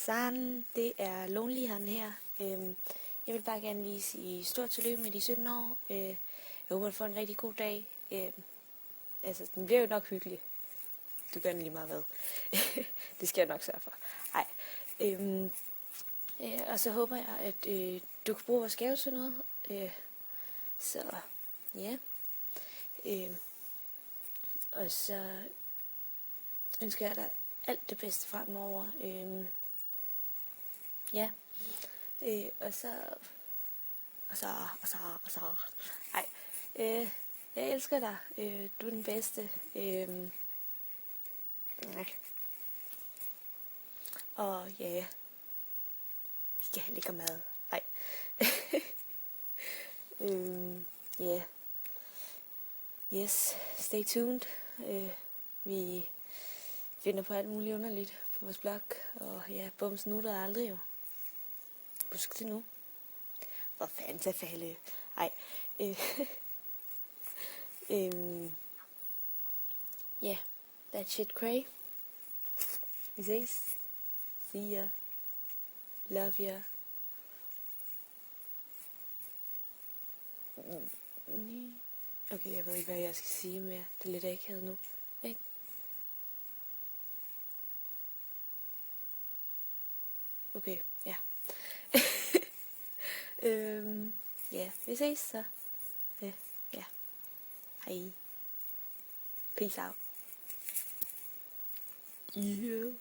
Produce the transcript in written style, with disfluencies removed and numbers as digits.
Hejsan, det er Lonely han her. Jeg vil bare gerne lige sige stort tillykke med de 17 år. Jeg håber, du får en rigtig god dag. Altså, den bliver jo nok hyggelig. Du gør den lige meget hvad. Det skal jeg nok sørge for. Ej. Og så håber jeg, at du kan bruge vores gave til noget. Så, ja. Og så ønsker jeg dig alt det bedste fremover. Ja. Og så. Ej. Jeg elsker dig. Du er den bedste. Og ja. Vi skal have lækker mad. Ej. Ja. Yes. Stay tuned. Vi finder på alt muligt underligt på vores blog. Og ja, bums nutter aldrig jo. Husk det nu. For fanden til falde. Ej. Yeah, that shit cray. Vi ses. See ya. Love ya. Okay, jeg ved ikke, hvad jeg skal sige mere. Det er lidt akavet nu. Ikke? Okay, ja. Ja, vi ses så. Ja. Hej. Peace out. Yeah.